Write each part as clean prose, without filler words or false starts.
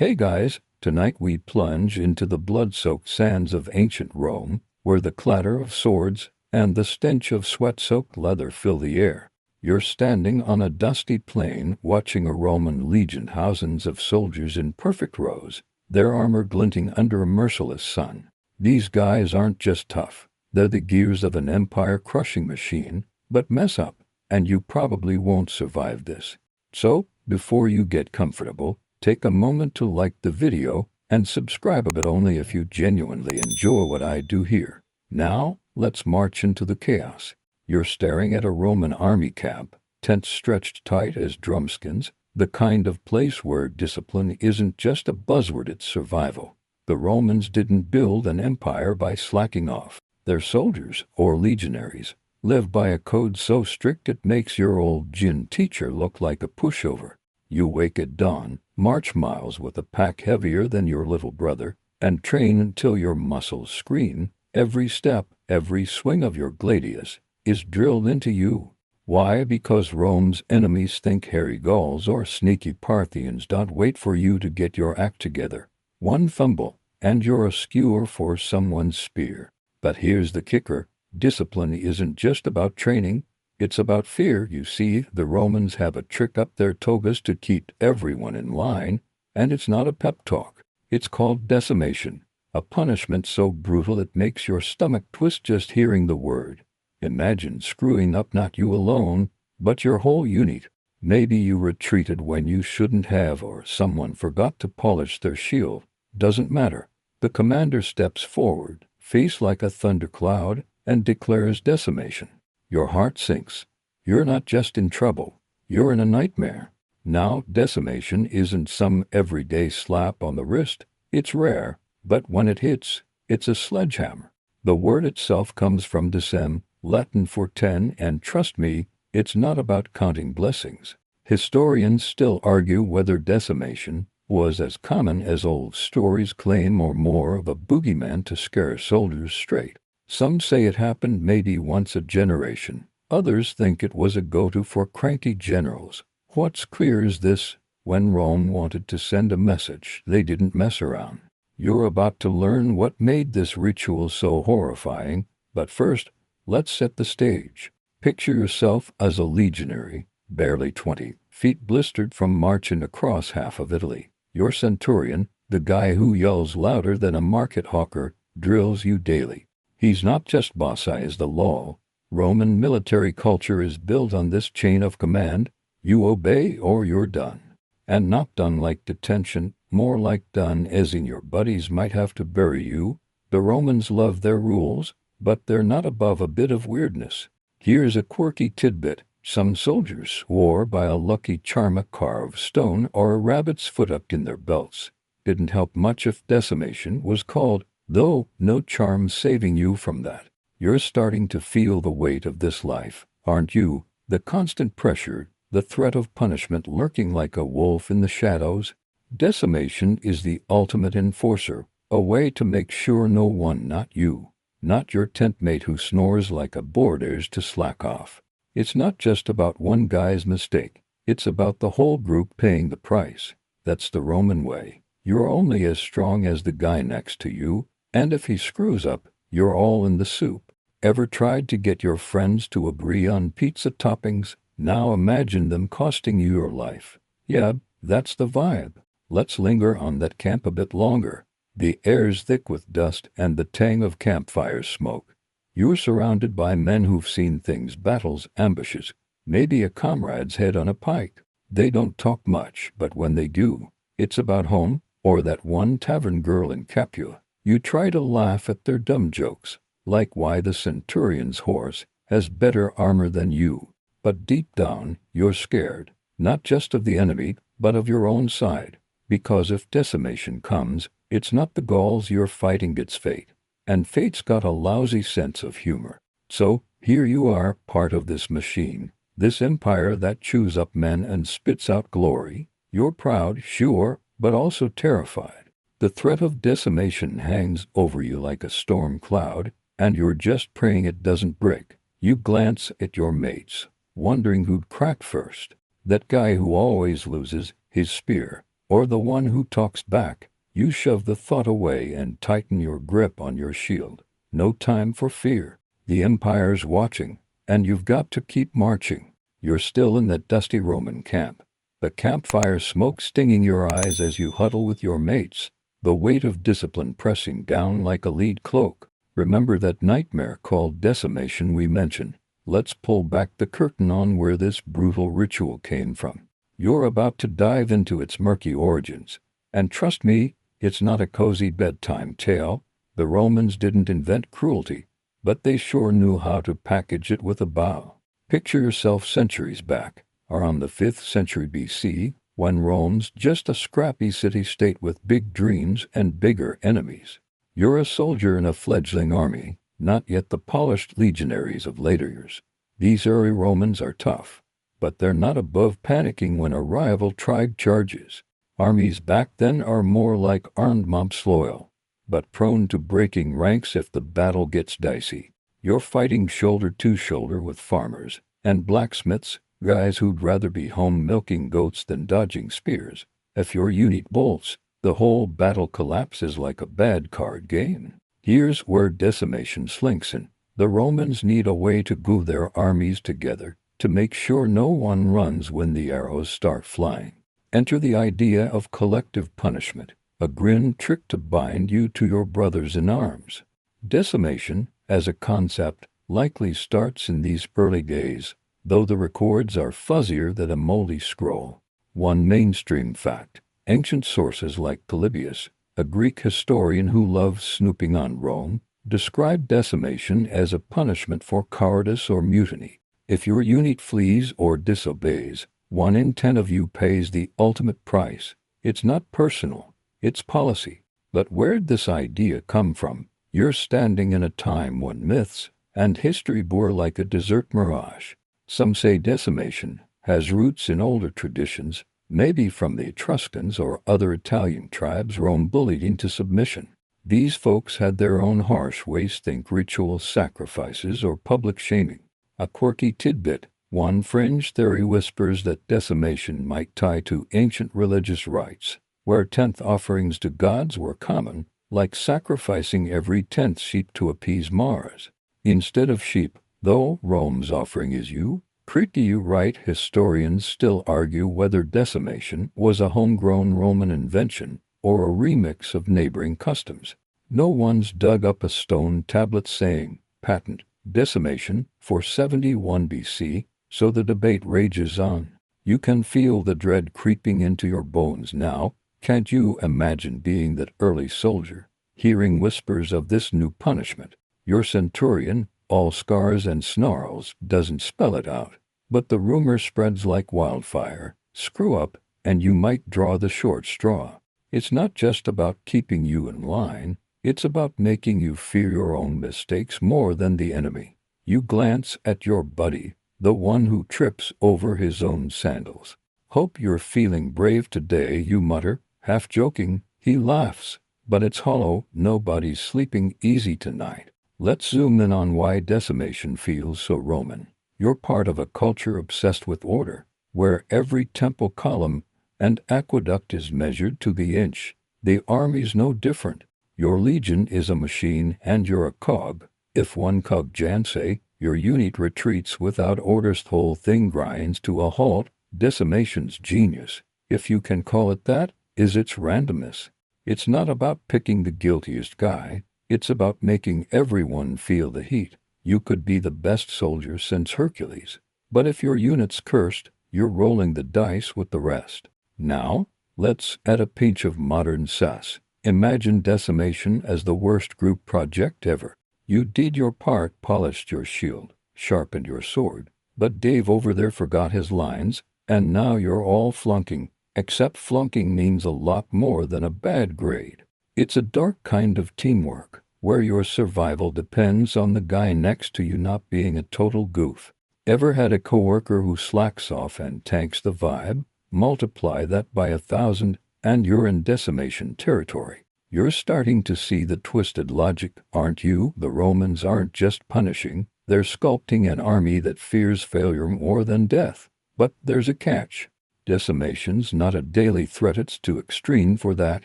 Hey guys, tonight we plunge into the blood-soaked sands of ancient Rome, where the clatter of swords and the stench of sweat-soaked leather fill the air. You're standing on a dusty plain watching a Roman legion, thousands of soldiers in perfect rows, their armor glinting under a merciless sun. These guys aren't just tough, they're the gears of an empire-crushing machine, but mess up, and you probably won't survive this. So, before you get comfortable, take a moment to like the video and subscribe, but only if you genuinely enjoy what I do here. Now, let's march into the chaos. You're staring at a Roman army camp, tents stretched tight as drumskins, the kind of place where discipline isn't just a buzzword, it's survival. The Romans didn't build an empire by slacking off. Their soldiers, or legionaries, live by a code so strict it makes your old gym teacher look like a pushover. You wake at dawn, march miles with a pack heavier than your little brother, and train until your muscles scream. Every step, every swing of your gladius is drilled into you. Why? Because Rome's enemies think hairy Gauls or sneaky Parthians don't wait for you to get your act together. One fumble, and you're a skewer for someone's spear. But here's the kicker. Discipline isn't just about training, it's about fear. You see, the Romans have a trick up their togas to keep everyone in line, and it's not a pep talk. It's called decimation, a punishment so brutal it makes your stomach twist just hearing the word. Imagine screwing up not you alone, but your whole unit. Maybe you retreated when you shouldn't have, or someone forgot to polish their shield. Doesn't matter. The commander steps forward, face like a thundercloud, and declares decimation. Your heart sinks. You're not just in trouble, you're in a nightmare. Now, decimation isn't some everyday slap on the wrist. It's rare, but when it hits, it's a sledgehammer. The word itself comes from decem, Latin for 10, and trust me, it's not about counting blessings. Historians still argue whether decimation was as common as old stories claim, or more of a boogeyman to scare soldiers straight. Some say it happened maybe once a generation. Others think it was a go-to for cranky generals. What's clear is this: when Rome wanted to send a message, they didn't mess around. You're about to learn what made this ritual so horrifying, but first, let's set the stage. Picture yourself as a legionary, barely 20 feet, blistered from marching across half of Italy. Your centurion, the guy who yells louder than a market hawker, drills you daily. He's not just boss, he is the law. Roman military culture is built on this chain of command. You obey or you're done. And not done like detention, more like done as in your buddies might have to bury you. The Romans love their rules, but they're not above a bit of weirdness. Here's a quirky tidbit. Some soldiers swore by a lucky charm, a carved stone or a rabbit's foot up in their belts. Didn't help much if decimation was called, though no charm saving you from that. You're starting to feel the weight of this life, aren't you? The constant pressure, the threat of punishment lurking like a wolf in the shadows. Decimation is the ultimate enforcer, a way to make sure no one, not you, not your tent mate who snores like a boar, dares to slack off. It's not just about one guy's mistake, it's about the whole group paying the price. That's the Roman way. You're only as strong as the guy next to you, and if he screws up, you're all in the soup. Ever tried to get your friends to agree on pizza toppings? Now imagine them costing you your life. Yeah, that's the vibe. Let's linger on that camp a bit longer. The air's thick with dust and the tang of campfire smoke. You're surrounded by men who've seen things: battles, ambushes, maybe a comrade's head on a pike. They don't talk much, but when they do, it's about home, or that one tavern girl in Capua. You try to laugh at their dumb jokes, like why the centurion's horse has better armor than you. But deep down, you're scared, not just of the enemy, but of your own side. Because if decimation comes, it's not the Gauls you're fighting, it's fate. And fate's got a lousy sense of humor. So, here you are, part of this machine, this empire that chews up men and spits out glory. You're proud, sure, but also terrified. The threat of decimation hangs over you like a storm cloud, and you're just praying it doesn't break. You glance at your mates, wondering who'd crack first. That guy who always loses his spear, or the one who talks back. You shove the thought away and tighten your grip on your shield. No time for fear. The Empire's watching, and you've got to keep marching. You're still in that dusty Roman camp. The campfire smoke stinging your eyes as you huddle with your mates, the weight of discipline pressing down like a lead cloak. Remember that nightmare called decimation we mentioned? Let's pull back the curtain on where this brutal ritual came from. You're about to dive into its murky origins. And trust me, it's not a cozy bedtime tale. The Romans didn't invent cruelty, but they sure knew how to package it with a bow. Picture yourself centuries back, around the 5th century BC, when Rome's just a scrappy city-state with big dreams and bigger enemies. You're a soldier in a fledgling army, not yet the polished legionaries of later years. These early Romans are tough, but they're not above panicking when a rival tribe charges. Armies back then are more like armed mobs, loyal, but prone to breaking ranks if the battle gets dicey. You're fighting shoulder to shoulder with farmers and blacksmiths, guys who'd rather be home milking goats than dodging spears. If your unit bolts, the whole battle collapses like a bad card game. Here's where decimation slinks in. The Romans need a way to glue their armies together, to make sure no one runs when the arrows start flying. Enter the idea of collective punishment, a grim trick to bind you to your brothers in arms. Decimation, as a concept, likely starts in these early days, though the records are fuzzier than a moldy scroll. One mainstream fact: ancient sources like Polybius, a Greek historian who loves snooping on Rome, described decimation as a punishment for cowardice or mutiny. If your unit flees or disobeys, 1 in 10 of you pays the ultimate price. It's not personal, it's policy. But where'd this idea come from? You're standing in a time when myths and history bore like a desert mirage. Some say decimation has roots in older traditions, maybe from the Etruscans or other Italian tribes Rome bullied into submission. These folks had their own harsh ways, think ritual sacrifices or public shaming. A quirky tidbit: one fringe theory whispers that decimation might tie to ancient religious rites, where 10th offerings to gods were common, like sacrificing every 10th sheep to appease Mars. Instead of sheep, though, Rome's offering is you. Pretty you right. Historians still argue whether decimation was a homegrown Roman invention or a remix of neighboring customs. No one's dug up a stone tablet saying, patent, decimation, for 71 BC, so the debate rages on. You can feel the dread creeping into your bones now. Can't you imagine being that early soldier, hearing whispers of this new punishment? Your centurion, all scars and snarls, doesn't spell it out, but the rumor spreads like wildfire. Screw up, and you might draw the short straw. It's not just about keeping you in line, it's about making you fear your own mistakes more than the enemy. You glance at your buddy, the one who trips over his own sandals. Hope you're feeling brave today, you mutter, half joking. He laughs, but it's hollow. Nobody's sleeping easy tonight. Let's zoom in on why decimation feels so Roman. You're part of a culture obsessed with order, where every temple column and aqueduct is measured to the inch. The army's no different. Your legion is a machine and you're a cog. If one cog jams, say, your unit retreats without orders, the whole thing grinds to a halt. Decimation's genius, if you can call it that, is its randomness. It's not about picking the guiltiest guy. It's about making everyone feel the heat. You could be the best soldier since Hercules, but if your unit's cursed, you're rolling the dice with the rest. Now, let's add a pinch of modern sass. Imagine decimation as the worst group project ever. You did your part, polished your shield, sharpened your sword, but Dave over there forgot his lines, and now you're all flunking, except flunking means a lot more than a bad grade. It's a dark kind of teamwork, where your survival depends on the guy next to you not being a total goof. Ever had a coworker who slacks off and tanks the vibe? Multiply that by 1,000, and you're in decimation territory. You're starting to see the twisted logic, aren't you? The Romans aren't just punishing, they're sculpting an army that fears failure more than death. But there's a catch. Decimation's not a daily threat, it's too extreme for that.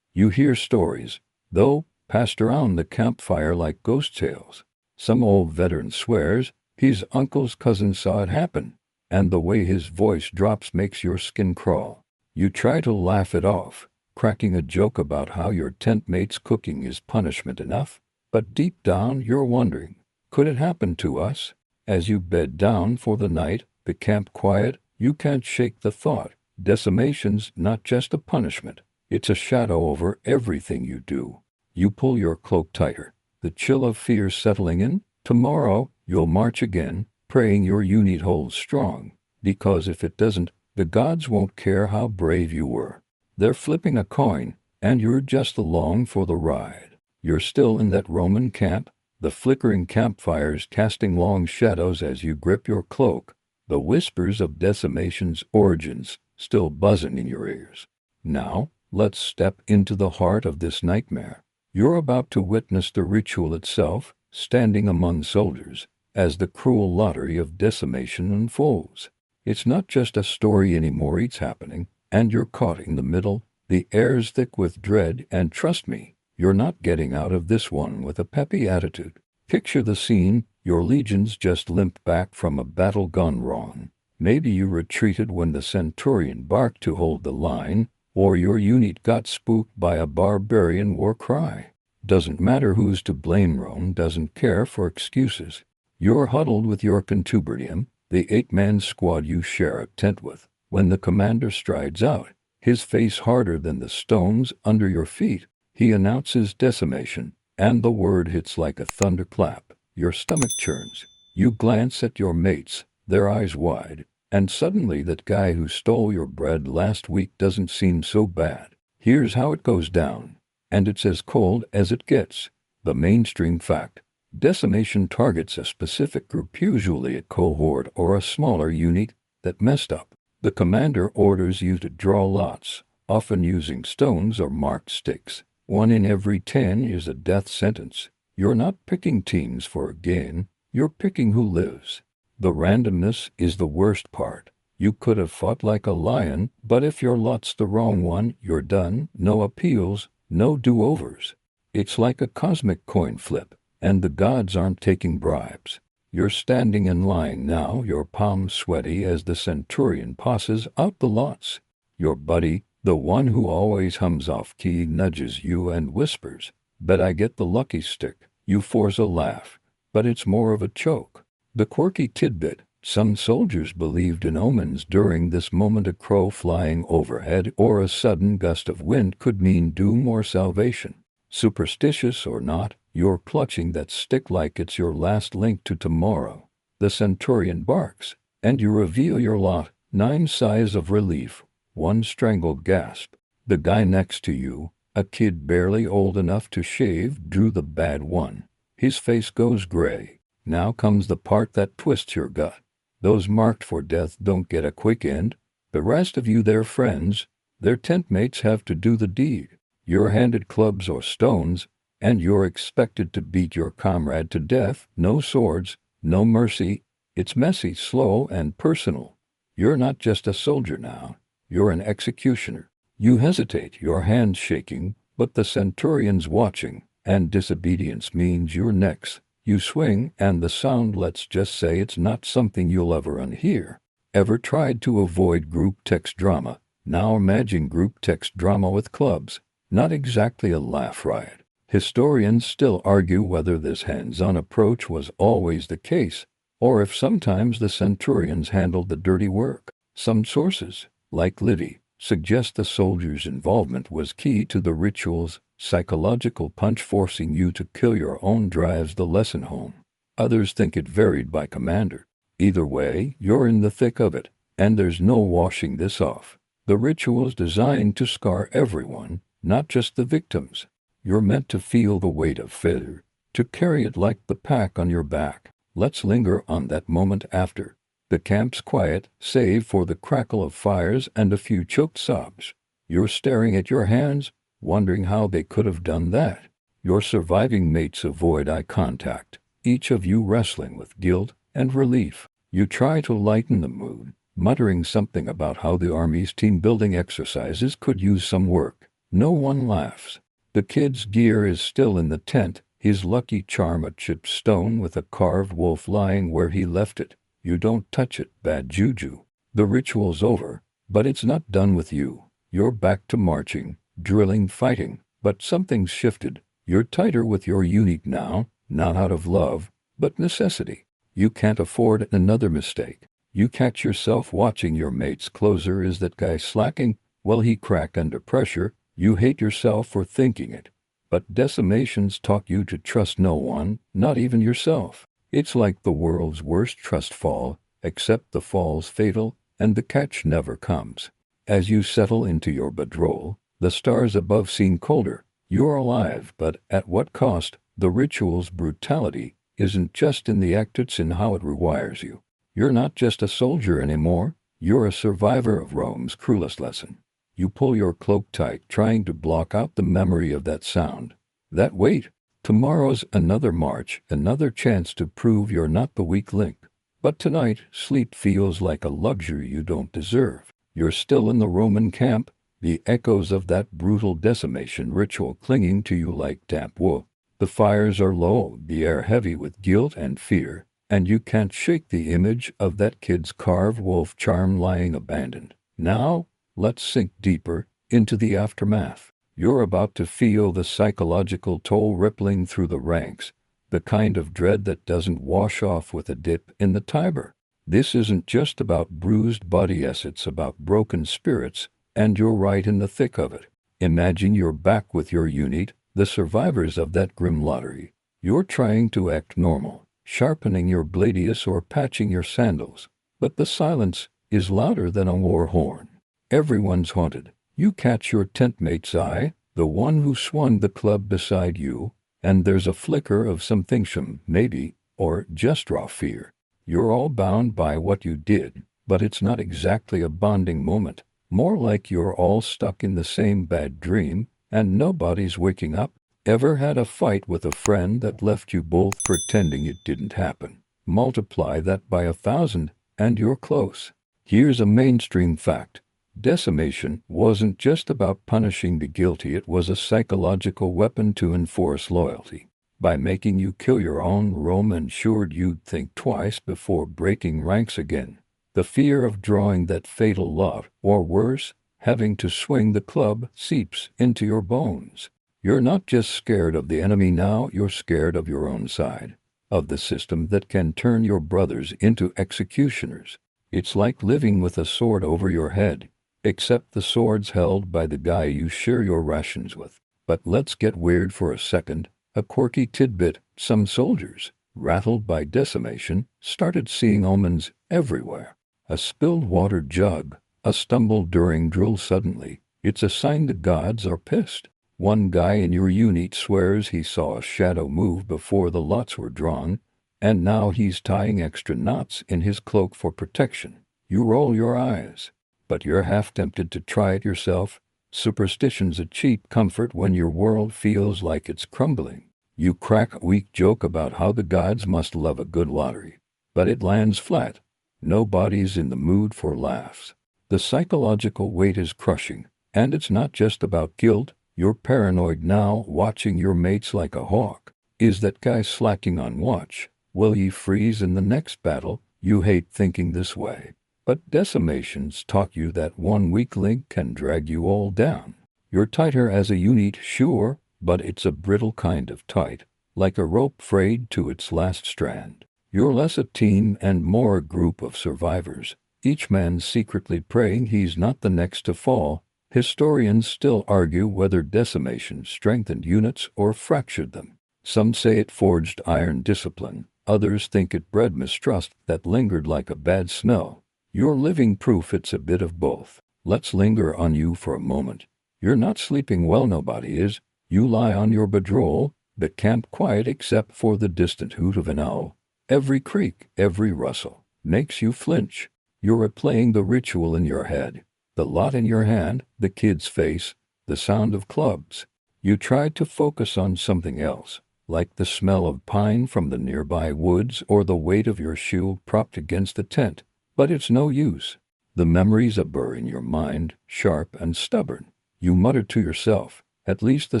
You hear stories, though, passed around the campfire like ghost tales. Some old veteran swears his uncle's cousin saw it happen, and the way his voice drops makes your skin crawl. You try to laugh it off, cracking a joke about how your tent mate's cooking is punishment enough, but deep down you're wondering, could it happen to us? As you bed down for the night, the camp quiet, you can't shake the thought. Decimation's not just a punishment, it's a shadow over everything you do. You pull your cloak tighter, the chill of fear settling in. Tomorrow, you'll march again, praying your unit holds strong, because if it doesn't, the gods won't care how brave you were. They're flipping a coin, and you're just along for the ride. You're still in that Roman camp, the flickering campfires casting long shadows as you grip your cloak, the whispers of Decimation's origins still buzzing in your ears. Now, let's step into the heart of this nightmare. You're about to witness the ritual itself, standing among soldiers, as the cruel lottery of Decimation unfolds. It's not just a story anymore, it's happening, and you're caught in the middle. The air's thick with dread, and trust me, you're not getting out of this one with a peppy attitude. Picture the scene, your legions just limped back from a battle gone wrong. Maybe you retreated when the centurion barked to hold the line, or your unit got spooked by a barbarian war cry. Doesn't matter who's to blame, Rome doesn't care for excuses. You're huddled with your contubernium, the 8-man squad you share a tent with. When the commander strides out, his face harder than the stones under your feet, he announces Decimation, and the word hits like a thunderclap. Your stomach churns. You glance at your mates, their eyes wide, and suddenly that guy who stole your bread last week doesn't seem so bad. Here's how it goes down, and it's as cold as it gets. The mainstream fact. Decimation targets a specific group, usually a cohort or a smaller unit, that messed up. The commander orders you to draw lots, often using stones or marked sticks. 1 in every 10 is a death sentence. You're not picking teams for a gain, you're picking who lives. The randomness is the worst part. You could have fought like a lion, but if your lot's the wrong one, you're done. No appeals, no do-overs. It's like a cosmic coin flip, and the gods aren't taking bribes. You're standing in line now, your palms sweaty as the centurion passes out the lots. Your buddy, the one who always hums off-key, nudges you and whispers, "Bet I get the lucky stick." You force a laugh, but it's more of a choke. The quirky tidbit, some soldiers believed in omens during this moment. A crow flying overhead or a sudden gust of wind could mean doom or salvation. Superstitious or not, you're clutching that stick like it's your last link to tomorrow. The centurion barks, and you reveal your lot. 9 sighs of relief, 1 strangled gasp. The guy next to you, a kid barely old enough to shave, drew the bad one. His face goes gray. Now comes the part that twists your gut. Those marked for death don't get a quick end. The rest of you, their friends, their tent mates, have to do the deed. You're handed clubs or stones, and you're expected to beat your comrade to death. No swords, no mercy. It's messy, slow, and personal. You're not just a soldier now. You're an executioner. You hesitate, your hands shaking, but the centurion's watching, and disobedience means you're next. You swing, and the sound, let's just say it's not something you'll ever unhear. Ever tried to avoid group text drama? Now imagine group text drama with clubs. Not exactly a laugh riot. Historians still argue whether this hands-on approach was always the case, or if sometimes the centurions handled the dirty work. Some sources, like Liddy, suggest the soldiers' involvement was key to the ritual's psychological punch, forcing you to kill your own drives the lesson home. Others think it varied by commander. Either way, you're in the thick of it, and there's no washing this off. The ritual's designed to scar everyone, not just the victims. You're meant to feel the weight of failure, to carry it like the pack on your back. Let's linger on that moment after. The camp's quiet, save for the crackle of fires and a few choked sobs. You're staring at your hands, wondering how they could have done that. Your surviving mates avoid eye contact, each of you wrestling with guilt and relief. You try to lighten the mood. muttering something about how the Army's team-building exercises could use some work. No one laughs. The kid's gear is still in the tent, his lucky charm a chipped stone with a carved wolf lying where he left it. You don't touch it, bad juju. The ritual's over, but it's not done with you. You're back to marching, drilling, fighting, but something's shifted. You're tighter with your unit now, not out of love, but necessity. You can't afford another mistake. You catch yourself watching your mates closer. Is that guy slacking? Will he crack under pressure? You hate yourself for thinking it. But decimations taught you to trust no one, not even yourself. It's like the world's worst trust fall, except the fall's fatal, and the catch never comes. As you settle into your bedroll, the stars above seem colder. You're alive, but at what cost? The ritual's brutality isn't just in the act, it's in how it rewires you. You're not just a soldier anymore, you're a survivor of Rome's cruelest lesson. You pull your cloak tight, trying to block out the memory of that sound. That weight. Tomorrow's another march, another chance to prove you're not the weak link. But tonight, sleep feels like a luxury you don't deserve. You're still in the Roman camp, the echoes of that brutal decimation ritual clinging to you like damp wool. The fires are low, the air heavy with guilt and fear, and you can't shake the image of that kid's carved wolf charm lying abandoned. Now, let's sink deeper into the aftermath. You're about to feel the psychological toll rippling through the ranks, the kind of dread that doesn't wash off with a dip in the Tiber. This isn't just about bruised bodies, it's about broken spirits, and you're right in the thick of it. Imagine you're back with your unit, the survivors of that grim lottery. You're trying to act normal, sharpening your gladius or patching your sandals, but the silence is louder than a war horn. Everyone's haunted. You catch your tent mate's eye, the one who swung the club beside you, and there's a flicker of something maybe, or just raw fear. You're all bound by what you did, but it's not exactly a bonding moment. More like you're all stuck in the same bad dream, and nobody's waking up. Ever had a fight with a friend that left you both pretending it didn't happen? Multiply that by 1,000, and you're close. Here's a mainstream fact. Decimation wasn't just about punishing the guilty, it was a psychological weapon to enforce loyalty. By making you kill your own, Rome ensured you'd think twice before breaking ranks again. The fear of drawing that fatal lot, or worse, having to swing the club, seeps into your bones. You're not just scared of the enemy now, you're scared of your own side, of the system that can turn your brothers into executioners. It's like living with a sword over your head, except the sword's held by the guy you share your rations with. But let's get weird for a second. A quirky tidbit: some soldiers, rattled by decimation, started seeing omens everywhere. A spilled water jug, a stumble during drill suddenly. It's a sign the gods are pissed. One guy in your unit swears he saw a shadow move before the lots were drawn, and now he's tying extra knots in his cloak for protection. You roll your eyes, but you're half tempted to try it yourself. Superstition's a cheap comfort when your world feels like it's crumbling. You crack a weak joke about how the gods must love a good lottery, but it lands flat. Nobody's in the mood for laughs. The psychological weight is crushing, and it's not just about guilt. You're paranoid now, watching your mates like a hawk. Is that guy slacking on watch? Will he freeze in the next battle? You hate thinking this way, but decimations taught you that one weak link can drag you all down. You're tighter as a unit, sure, but it's a brittle kind of tight, like a rope frayed to its last strand. You're less a team and more a group of survivors, each man secretly praying he's not the next to fall. Historians still argue whether decimation strengthened units or fractured them. Some say it forged iron discipline, others think it bred mistrust that lingered like a bad smell. You're living proof it's a bit of both. Let's linger on you for a moment. You're not sleeping well, nobody is. You lie on your bedroll, the camp quiet except for the distant hoot of an owl. Every creak, every rustle, makes you flinch. You're replaying the ritual in your head. The lot in your hand, the kid's face, the sound of clubs. You try to focus on something else, like the smell of pine from the nearby woods or the weight of your shield propped against the tent. But it's no use. The memories a burr in your mind, sharp and stubborn. You mutter to yourself, "At least the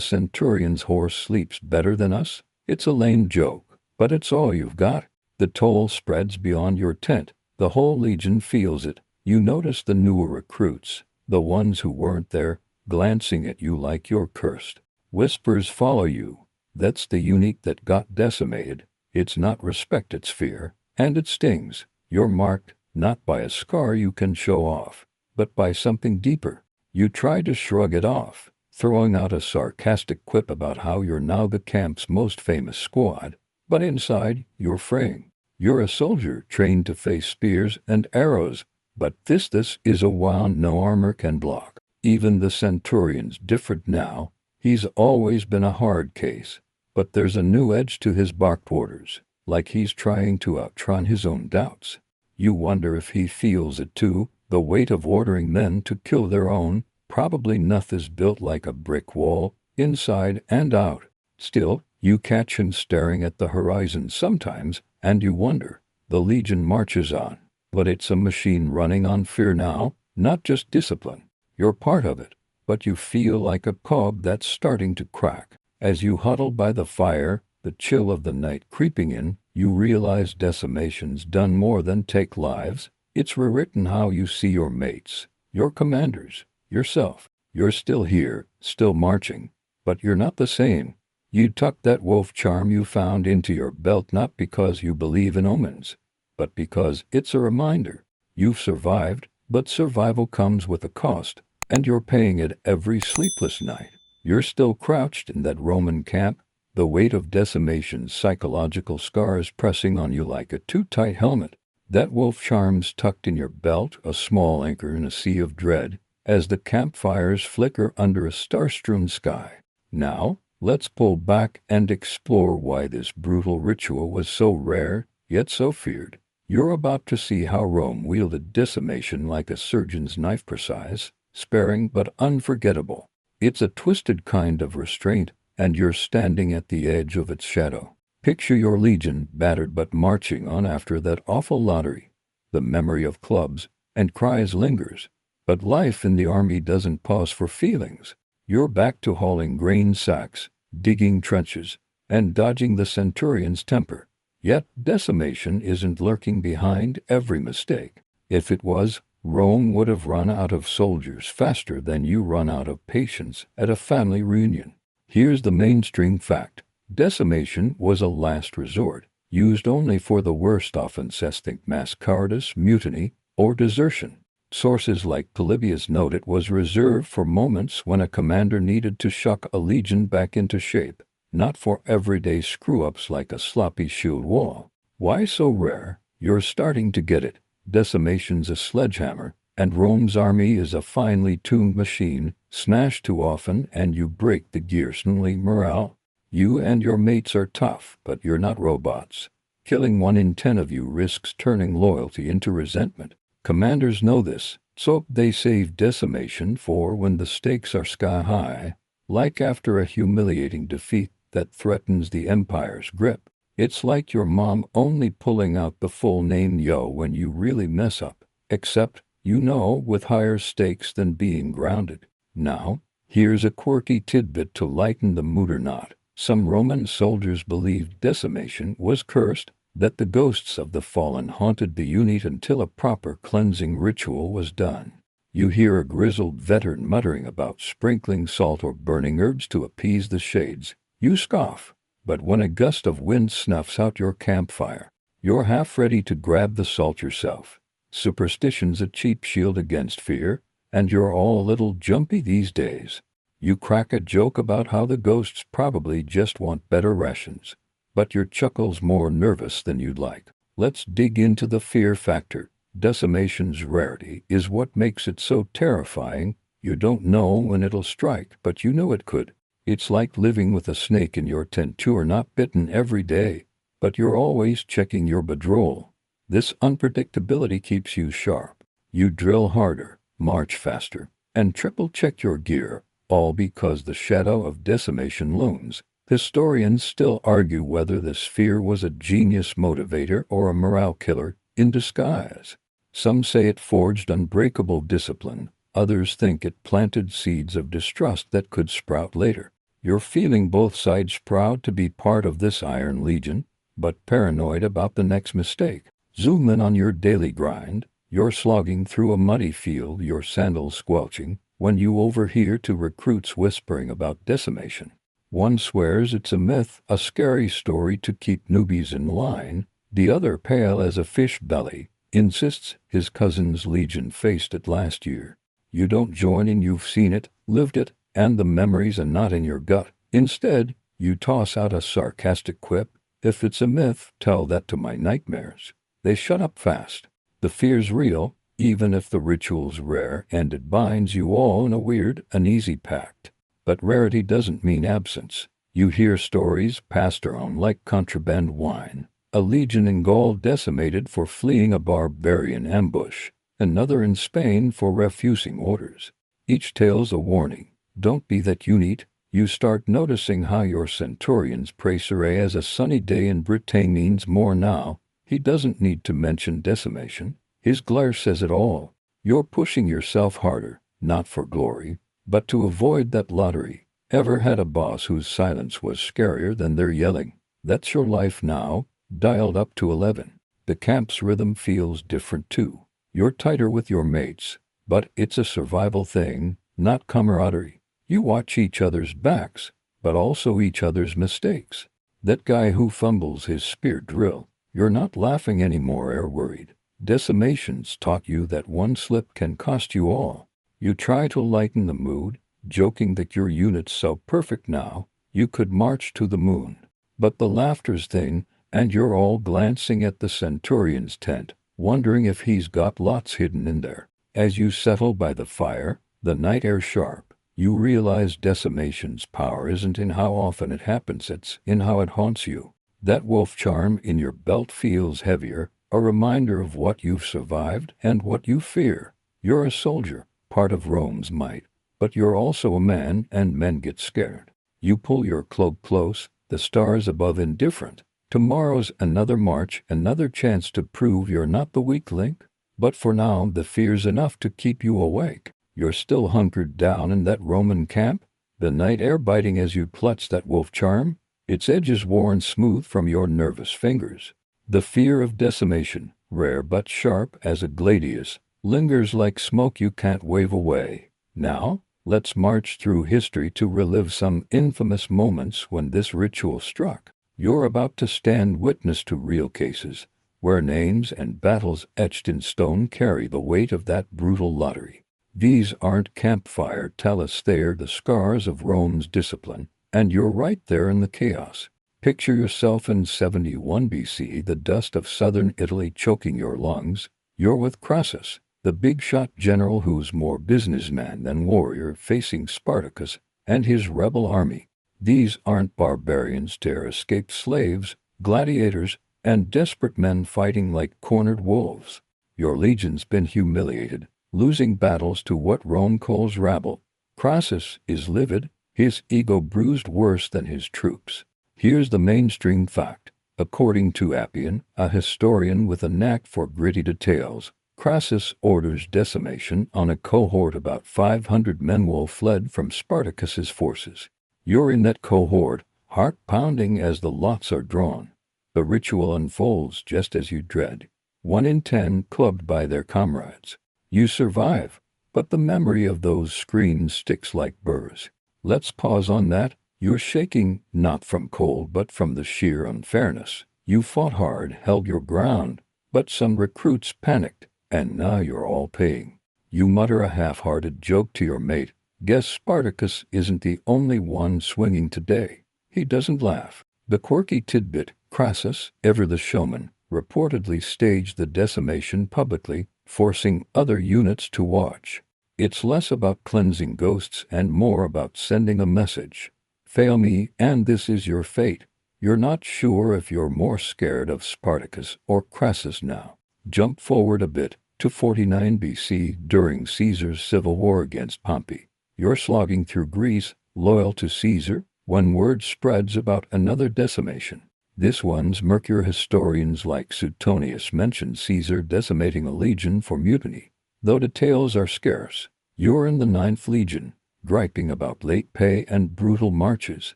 centurion's horse sleeps better than us." It's a lame joke, but it's all you've got. The toll spreads beyond your tent. The whole legion feels it. You notice the newer recruits, the ones who weren't there, glancing at you like you're cursed. Whispers follow you. That's the unit that got decimated. It's not respect, it's fear. And it stings. You're marked, not by a scar you can show off, but by something deeper. You try to shrug it off, throwing out a sarcastic quip about how you're now the camp's most famous squad, but inside, you're fraying. You're a soldier trained to face spears and arrows, but this is a wound no armor can block. Even the centurion's different now. He's always been a hard case, but there's a new edge to his barked orders, like he's trying to outrun his own doubts. You wonder if he feels it too, the weight of ordering men to kill their own. Probably nothing's built like a brick wall, inside and out. Still, you catch him staring at the horizon sometimes, and you wonder. The Legion marches on, but it's a machine running on fear now, not just discipline. You're part of it, but you feel like a cog that's starting to crack. As you huddle by the fire, the chill of the night creeping in, you realize decimation's done more than take lives. It's rewritten how you see your mates, your commanders, yourself. You're still here, still marching, but you're not the same. You tuck that wolf charm you found into your belt not because you believe in omens, but because it's a reminder. You've survived, but survival comes with a cost, and you're paying it every sleepless night. You're still crouched in that Roman camp, the weight of decimation's psychological scars pressing on you like a too-tight helmet. That wolf charm's tucked in your belt, a small anchor in a sea of dread, as the campfires flicker under a star-strewn sky. Now, let's pull back and explore why this brutal ritual was so rare, yet so feared. You're about to see how Rome wielded decimation like a surgeon's knife, precise, sparing but unforgettable. It's a twisted kind of restraint, and you're standing at the edge of its shadow. Picture your legion battered but marching on after that awful lottery. The memory of clubs and cries lingers, but life in the army doesn't pause for feelings. You're back to hauling grain sacks, digging trenches, and dodging the centurion's temper. Yet decimation isn't lurking behind every mistake. If it was, Rome would have run out of soldiers faster than you run out of patience at a family reunion. Here's the mainstream fact. Decimation was a last resort, used only for the worst offenses, think mass cowardice, mutiny, or desertion. Sources like Polybius note it was reserved for moments when a commander needed to shock a legion back into shape, not for everyday screw-ups like a sloppy shield wall. Why so rare? You're starting to get it. Decimation's a sledgehammer, and Rome's army is a finely tuned machine. Smash too often and you break the gear. Suddenly morale. You and your mates are tough, but you're not robots. Killing 1 in 10 of you risks turning loyalty into resentment. Commanders know this, so they save decimation for when the stakes are sky high, like after a humiliating defeat that threatens the empire's grip. It's like your mom only pulling out the full name yo when you really mess up, except, with higher stakes than being grounded. Now, here's a quirky tidbit to lighten the mood or not. Some Roman soldiers believed decimation was cursed, that the ghosts of the fallen haunted the unit until a proper cleansing ritual was done. You hear a grizzled veteran muttering about sprinkling salt or burning herbs to appease the shades. You scoff, but when a gust of wind snuffs out your campfire, you're half ready to grab the salt yourself. Superstition's a cheap shield against fear, and you're all a little jumpy these days. You crack a joke about how the ghosts probably just want better rations, but your chuckle's more nervous than you'd like. Let's dig into the fear factor. Decimation's rarity is what makes it so terrifying. You don't know when it'll strike, but you know it could. It's like living with a snake in your tent. You're not bitten every day, but you're always checking your bedroll. This unpredictability keeps you sharp. You drill harder, march faster, and triple-check your gear, all because the shadow of decimation looms. Historians still argue whether this fear was a genius motivator or a morale killer in disguise. Some say it forged unbreakable discipline, others think it planted seeds of distrust that could sprout later. You're feeling both sides, proud to be part of this Iron Legion, but paranoid about the next mistake. Zoom in on your daily grind. You're slogging through a muddy field, your sandals squelching, when you overhear two recruits whispering about decimation. One swears it's a myth, a scary story to keep newbies in line. The other, pale as a fish belly, insists his cousin's legion faced it last year. You don't join in, you've seen it, lived it, and the memories are not in your gut. Instead, you toss out a sarcastic quip, "If it's a myth, tell that to my nightmares." They shut up fast. The fear's real, even if the ritual's rare, and it binds you all in a weird, uneasy pact. But rarity doesn't mean absence. You hear stories passed around like contraband wine. A legion in Gaul decimated for fleeing a barbarian ambush, another in Spain for refusing orders. Each tale's a warning. Don't be that unit. You start noticing how your centurion's praeserie as a sunny day in Britain means more now. He doesn't need to mention decimation. His glare says it all. You're pushing yourself harder, not for glory, but to avoid that lottery. Ever had a boss whose silence was scarier than their yelling? That's your life now, dialed up to 11. The camp's rhythm feels different too. You're tighter with your mates, but it's a survival thing, not camaraderie. You watch each other's backs, but also each other's mistakes. That guy who fumbles his spear drill, you're not laughing anymore or worried. Decimation's taught you that one slip can cost you all. You try to lighten the mood, joking that your unit's so perfect now, you could march to the moon. But the laughter's thin, and you're all glancing at the centurion's tent, wondering if he's got lots hidden in there. As you settle by the fire, the night air sharp, you realize decimation's power isn't in how often it happens, it's in how it haunts you. That wolf charm in your belt feels heavier, a reminder of what you've survived and what you fear. You're a soldier, part of Rome's might, but you're also a man, and men get scared. You pull your cloak close, the stars above indifferent. Tomorrow's another march, another chance to prove you're not the weak link. But for now, the fear's enough to keep you awake. You're still hunkered down in that Roman camp, the night air biting as you clutch that wolf charm, its edges worn smooth from your nervous fingers. The fear of decimation, rare but sharp as a gladius, lingers like smoke you can't wave away. Now, let's march through history to relive some infamous moments when this ritual struck. You're about to stand witness to real cases, where names and battles etched in stone carry the weight of that brutal lottery. These aren't campfire tales, they're the scars of Rome's discipline, and you're right there in the chaos. Picture yourself in 71 BC, the dust of southern Italy choking your lungs. You're with Crassus, the big-shot general who's more businessman than warrior, facing Spartacus and his rebel army. These aren't barbarians, they're escaped slaves, gladiators, and desperate men fighting like cornered wolves. Your legion's been humiliated, losing battles to what Rome calls rabble. Crassus is livid, his ego bruised worse than his troops. Here's the mainstream fact. According to Appian, a historian with a knack for gritty details, Crassus orders decimation on a cohort. About 500 men will fled from Spartacus's forces. You're in that cohort, heart pounding as the lots are drawn. The ritual unfolds just as you dread. 1 in 10 clubbed by their comrades. You survive, but the memory of those screams sticks like burrs. Let's pause on that. You're shaking, not from cold but from the sheer unfairness. You fought hard, held your ground, but some recruits panicked, and now you're all paying. You mutter a half-hearted joke to your mate. Guess Spartacus isn't the only one swinging today. He doesn't laugh. The quirky tidbit, Crassus, ever the showman, reportedly staged the decimation publicly, forcing other units to watch. It's less about cleansing ghosts and more about sending a message. Fail me, and this is your fate. You're not sure if you're more scared of Spartacus or Crassus now. Jump forward a bit, to 49 BC during Caesar's civil war against Pompey. You're slogging through Greece, loyal to Caesar, when word spreads about another decimation. This one's murkier. Historians like Suetonius mention Caesar decimating a legion for mutiny, though details are scarce. You're in the 9th Legion, griping about late pay and brutal marches.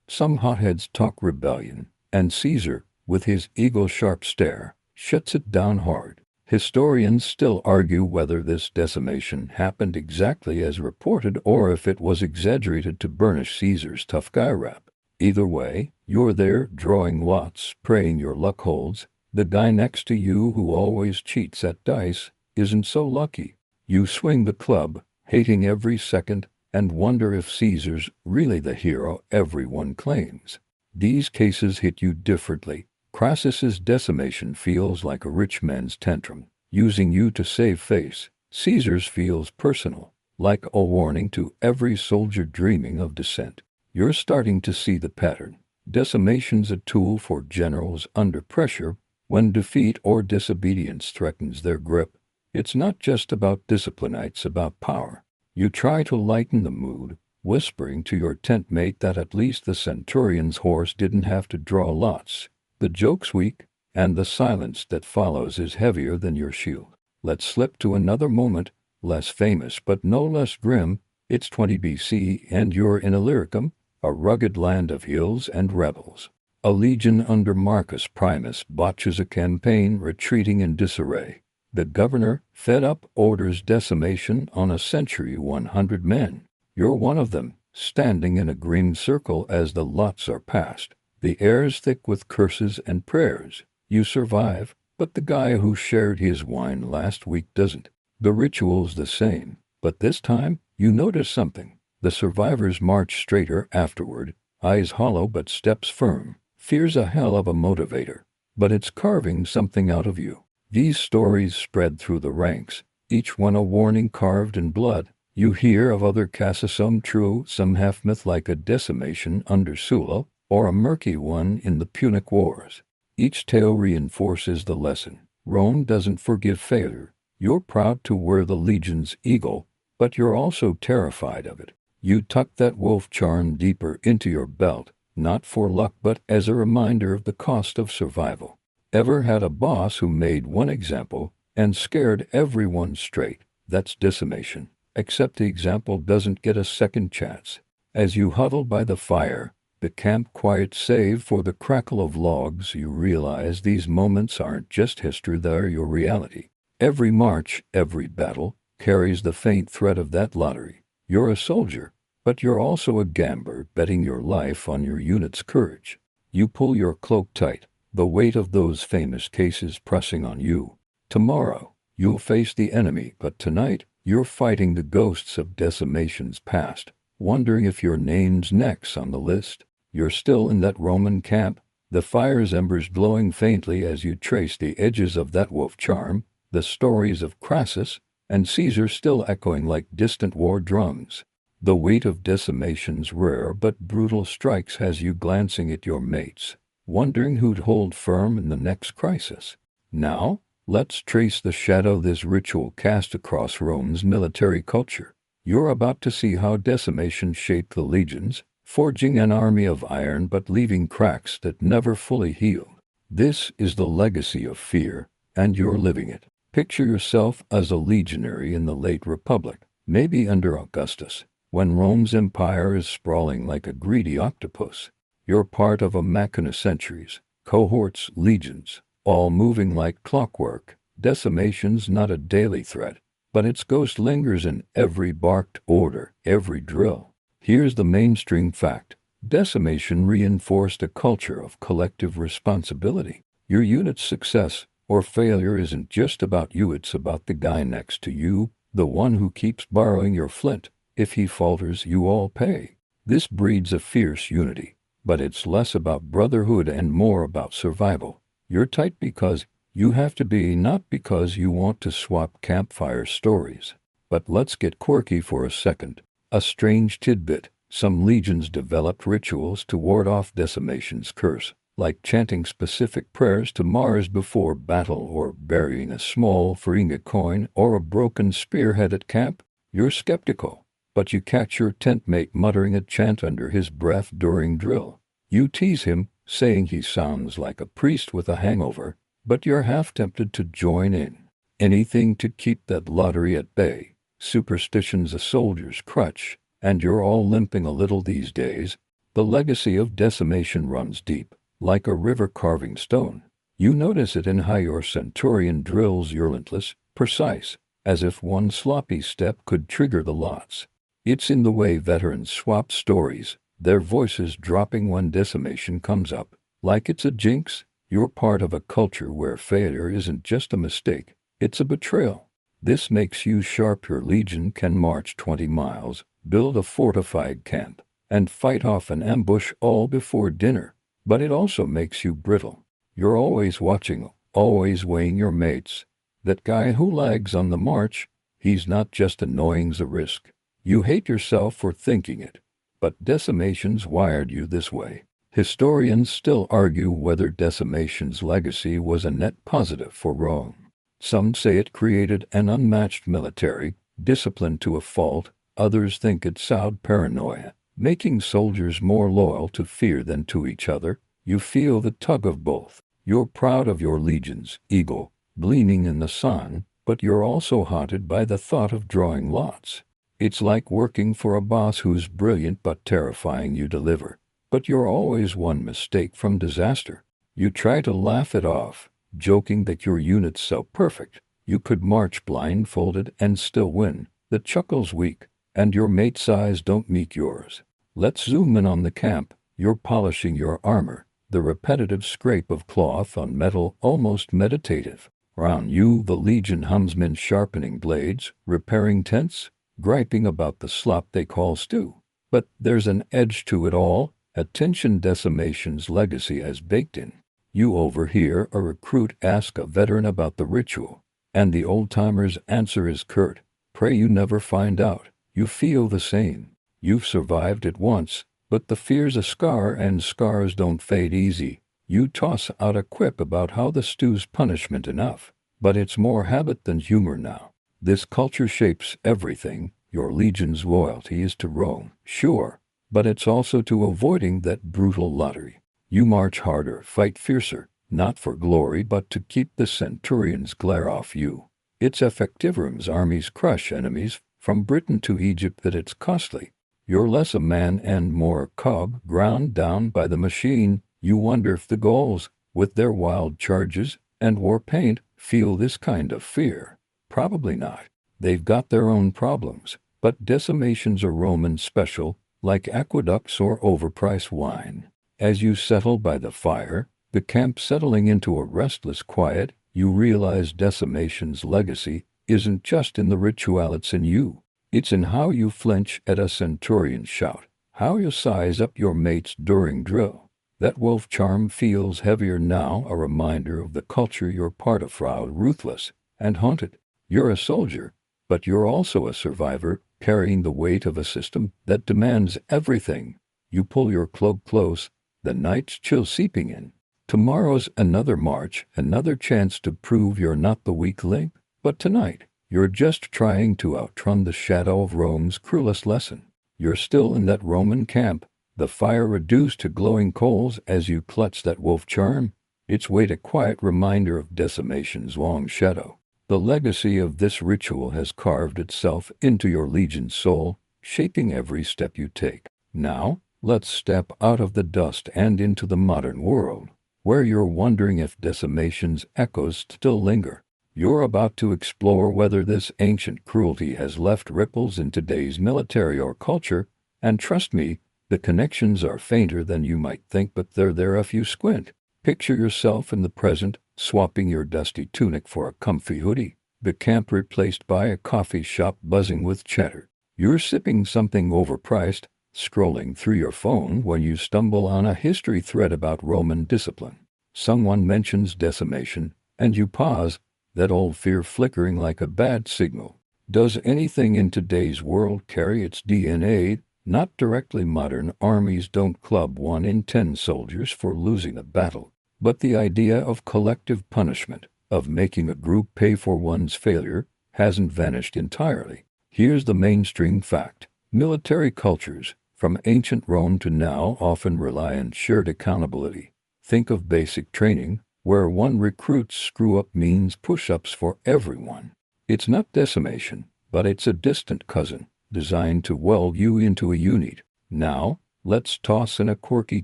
Some hotheads talk rebellion, and Caesar, with his eagle-sharp stare, shuts it down hard. Historians still argue whether this decimation happened exactly as reported or if it was exaggerated to burnish Caesar's tough guy rap. Either way, you're there drawing lots, praying your luck holds. The guy next to you who always cheats at dice isn't so lucky. You swing the club, hating every second, and wonder if Caesar's really the hero everyone claims. These cases hit you differently. Crassus's decimation feels like a rich man's tantrum, using you to save face. Caesar's feels personal, like a warning to every soldier dreaming of dissent. You're starting to see the pattern. Decimation's a tool for generals under pressure when defeat or disobedience threatens their grip. It's not just about discipline, it's about power. You try to lighten the mood, whispering to your tent mate that at least the centurion's horse didn't have to draw lots. The joke's weak, and the silence that follows is heavier than your shield. Let's slip to another moment, less famous but no less grim. It's 20 BC and you're in Illyricum, a rugged land of hills and rebels. A legion under Marcus Primus botches a campaign, retreating in disarray. The governor, fed up, orders decimation on a century 100 men. You're one of them, standing in a green circle as the lots are passed. The air's thick with curses and prayers. You survive, but the guy who shared his wine last week doesn't. The ritual's the same, but this time, you notice something. The survivors march straighter afterward, eyes hollow but steps firm. Fear's a hell of a motivator, but it's carving something out of you. These stories spread through the ranks, each one a warning carved in blood. You hear of other cases, some true, some half-myth, like a decimation under Sulla, or a murky one in the Punic Wars. Each tale reinforces the lesson. Rome doesn't forgive failure. You're proud to wear the legion's eagle, but you're also terrified of it. You tuck that wolf charm deeper into your belt, not for luck but as a reminder of the cost of survival. Ever had a boss who made one example and scared everyone straight? That's decimation, except the example doesn't get a second chance. As you huddle by the fire, the camp quiet save for the crackle of logs, you realize these moments aren't just history, they're your reality. Every march, every battle, carries the faint thread of that lottery. You're a soldier, but you're also a gambler, betting your life on your unit's courage. You pull your cloak tight, the weight of those famous cases pressing on you. Tomorrow, you'll face the enemy, but tonight, you're fighting the ghosts of decimation's past, wondering if your name's next on the list. You're still in that Roman camp, the fire's embers glowing faintly as you trace the edges of that wolf charm, the stories of Crassus and Caesar still echoing like distant war drums. The weight of decimation's rare but brutal strikes has you glancing at your mates, wondering who'd hold firm in the next crisis. Now, let's trace the shadow this ritual cast across Rome's military culture. You're about to see how decimation shaped the legions, forging an army of iron but leaving cracks that never fully healed. This is the legacy of fear, and you're living it. Picture yourself as a legionary in the late Republic, maybe under Augustus, when Rome's empire is sprawling like a greedy octopus. You're part of a machina centuries, cohorts, legions, all moving like clockwork. Decimation's not a daily threat, but its ghost lingers in every barked order, every drill. Here's the mainstream fact. Decimation reinforced a culture of collective responsibility. Your unit's success or failure isn't just about you, it's about the guy next to you, the one who keeps borrowing your flint. If he falters, you all pay. This breeds a fierce unity, but it's less about brotherhood and more about survival. You're tight because you have to be, not because you want to swap campfire stories. But let's get quirky for a second. A strange tidbit: some legions developed rituals to ward off decimation's curse, like chanting specific prayers to Mars before battle or burying a small Feringa coin or a broken spearhead at camp. You're skeptical, but you catch your tent mate muttering a chant under his breath during drill. You tease him, saying he sounds like a priest with a hangover, but you're half tempted to join in. Anything to keep that lottery at bay. Superstition's a soldier's crutch, and you're all limping a little these days. The legacy of decimation runs deep, like a river carving stone. You notice it in how your centurion drills your relentless, precise, as if one sloppy step could trigger the lots. It's in the way veterans swap stories, their voices dropping when decimation comes up, like it's a jinx. You're part of a culture where failure isn't just a mistake, it's a betrayal. This makes you sharp. Your legion can march 20 miles, build a fortified camp, and fight off an ambush all before dinner, but it also makes you brittle. You're always watching, always weighing your mates. That guy who lags on the march, he's not just annoying's a risk. You hate yourself for thinking it, but decimation's wired you this way. Historians still argue whether decimation's legacy was a net positive for Rome. Some say it created an unmatched military, discipline to a fault. Others think it sowed paranoia, making soldiers more loyal to fear than to each other. You feel the tug of both. You're proud of your legion's ego, gleaming in the sun, but you're also haunted by the thought of drawing lots. It's like working for a boss who's brilliant but terrifying. You deliver, but you're always one mistake from disaster. You try to laugh it off, joking that your unit's so perfect, you could march blindfolded and still win. The chuckle's weak, and your mate's eyes don't meet yours. Let's zoom in on the camp. You're polishing your armor, the repetitive scrape of cloth on metal almost meditative. Around you the legion humsmen sharpening blades, repairing tents, griping about the slop they call stew. But there's an edge to it all, a tension decimation's legacy has baked in. You overhear a recruit ask a veteran about the ritual, and the old-timer's answer is curt, "Pray you never find out." You feel the same. You've survived it once, but the fear's a scar, and scars don't fade easy. You toss out a quip about how the stew's punishment enough, but it's more habit than humor now. This culture shapes everything. Your legion's loyalty is to Rome, sure, but it's also to avoiding that brutal lottery. You march harder, fight fiercer, not for glory but to keep the centurion's glare off you. It's effective. Rome's armies crush enemies, from Britain to Egypt, that it's costly. You're less a man and more a cog, ground down by the machine. You wonder if the Gauls, with their wild charges and war paint, feel this kind of fear. Probably not. They've got their own problems, but decimations are Roman special, like aqueducts or overpriced wine. As you settle by the fire, the camp settling into a restless quiet, you realize decimation's legacy isn't just in the ritual, it's in you. It's in how you flinch at a centurion's shout, how you size up your mates during drill. That wolf charm feels heavier now, a reminder of the culture you're part of, proud, ruthless, and haunted. You're a soldier, but you're also a survivor, carrying the weight of a system that demands everything. You pull your cloak close, the night's chill seeping in. Tomorrow's another march, another chance to prove you're not the weak link. But tonight, you're just trying to outrun the shadow of Rome's cruelest lesson. You're still in that Roman camp, the fire reduced to glowing coals as you clutch that wolf charm. Its weight a quiet reminder of decimation's long shadow. The legacy of this ritual has carved itself into your legion's soul, shaping every step you take. Now, let's step out of the dust and into the modern world, where you're wondering if decimation's echoes still linger. You're about to explore whether this ancient cruelty has left ripples in today's military or culture, and trust me, the connections are fainter than you might think, but they're there if you squint. Picture yourself in the present, swapping your dusty tunic for a comfy hoodie, the camp replaced by a coffee shop buzzing with chatter. You're sipping something overpriced, scrolling through your phone when you stumble on a history thread about Roman discipline. Someone mentions decimation, and you pause, that old fear flickering like a bad signal. Does anything in today's world carry its DNA? Not directly. Modern armies don't club 1 in 10 soldiers for losing a battle, but the idea of collective punishment, of making a group pay for one's failure, hasn't vanished entirely. Here's the mainstream fact. Military cultures, from ancient Rome to now, often rely on shared accountability. Think of basic training, where one recruit's screw-up means push-ups for everyone. It's not decimation, but it's a distant cousin, designed to weld you into a unit. Now, let's toss in a quirky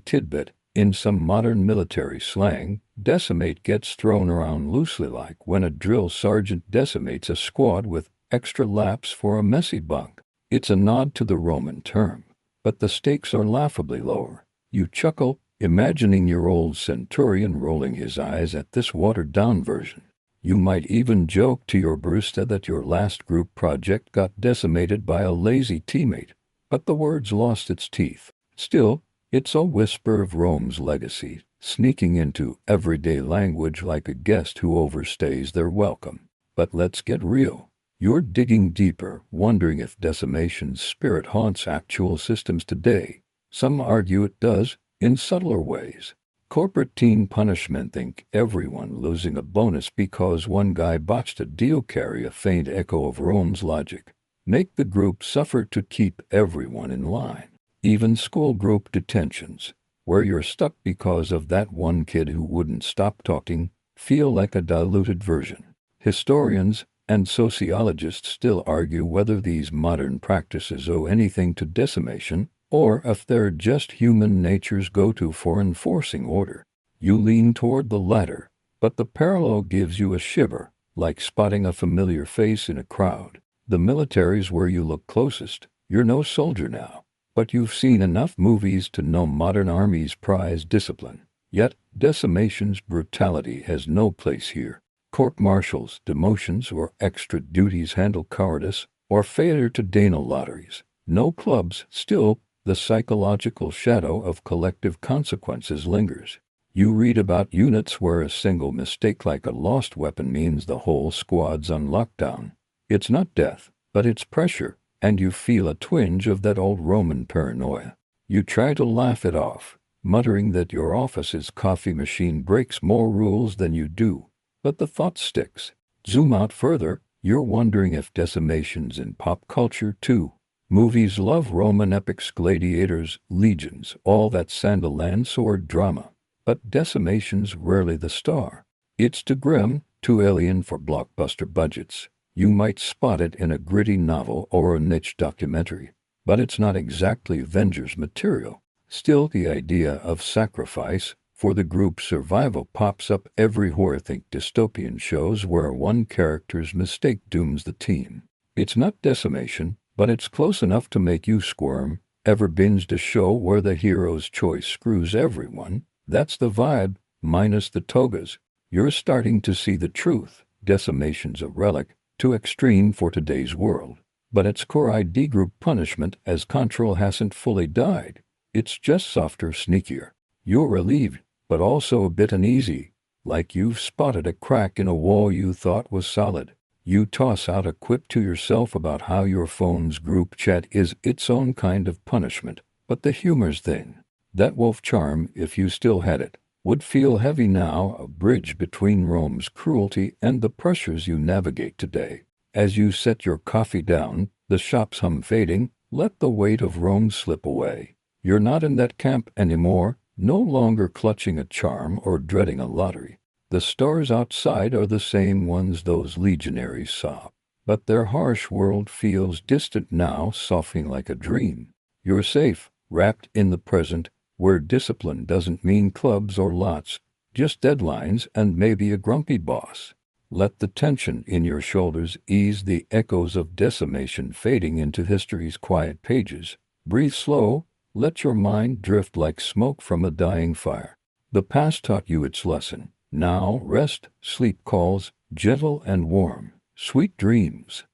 tidbit. In some modern military slang, decimate gets thrown around loosely, like when a drill sergeant decimates a squad with extra laps for a messy bunk. It's a nod to the Roman term, but the stakes are laughably lower. You chuckle, imagining your old centurion rolling his eyes at this watered-down version. You might even joke to your barista that your last group project got decimated by a lazy teammate, but the words lost its teeth. Still, it's a whisper of Rome's legacy, sneaking into everyday language like a guest who overstays their welcome. But let's get real. You're digging deeper, wondering if decimation's spirit haunts actual systems today. Some argue it does, in subtler ways. Corporate team punishment, think everyone losing a bonus because one guy botched a deal, carry a faint echo of Rome's logic. Make the group suffer to keep everyone in line. Even school group detentions, where you're stuck because of that one kid who wouldn't stop talking, feel like a diluted version. Historians and sociologists still argue whether these modern practices owe anything to decimation, or if they're just human nature's go-to for enforcing order. You lean toward the latter, but the parallel gives you a shiver, like spotting a familiar face in a crowd. The military's where you look closest. You're no soldier now, but you've seen enough movies to know modern armies prize discipline. Yet, decimation's brutality has no place here. Court-martials, demotions, or extra duties handle cowardice, or failure to Dana lotteries. No clubs. Still, the psychological shadow of collective consequences lingers. You read about units where a single mistake like a lost weapon means the whole squad's on lockdown. It's not death, but it's pressure, and you feel a twinge of that old Roman paranoia. You try to laugh it off, muttering that your office's coffee machine breaks more rules than you do, but the thought sticks. Zoom out further, you're wondering if decimation's in pop culture too. Movies love Roman epics, gladiators, legions, all that sandal and sword drama. But decimation's rarely the star. It's too grim, too alien for blockbuster budgets. You might spot it in a gritty novel or a niche documentary, but it's not exactly Avengers material. Still, the idea of sacrifice for the group's survival pops up everywhere. Think dystopian shows where one character's mistake dooms the team. It's not decimation, but it's close enough to make you squirm. Ever binged a show where the hero's choice screws everyone? That's the vibe, minus the togas. You're starting to see the truth. Decimation's a relic, too extreme for today's world. But its core ID group punishment as control hasn't fully died. It's just softer, sneakier. You're relieved, but also a bit uneasy, like you've spotted a crack in a wall you thought was solid. You toss out a quip to yourself about how your phone's group chat is its own kind of punishment, but the humor's thin. That wolf charm, if you still had it, would feel heavy now, a bridge between Rome's cruelty and the pressures you navigate today. As you set your coffee down, the shop's hum fading, let the weight of Rome slip away. You're not in that camp anymore, no longer clutching a charm or dreading a lottery. The stars outside are the same ones those legionaries saw, but their harsh world feels distant now, softening like a dream. You're safe, wrapped in the present, where discipline doesn't mean clubs or lots, just deadlines and maybe a grumpy boss. Let the tension in your shoulders ease, the echoes of decimation fading into history's quiet pages. Breathe slow, let your mind drift like smoke from a dying fire. The past taught you its lesson. Now rest, sleep calls, gentle and warm. Sweet dreams.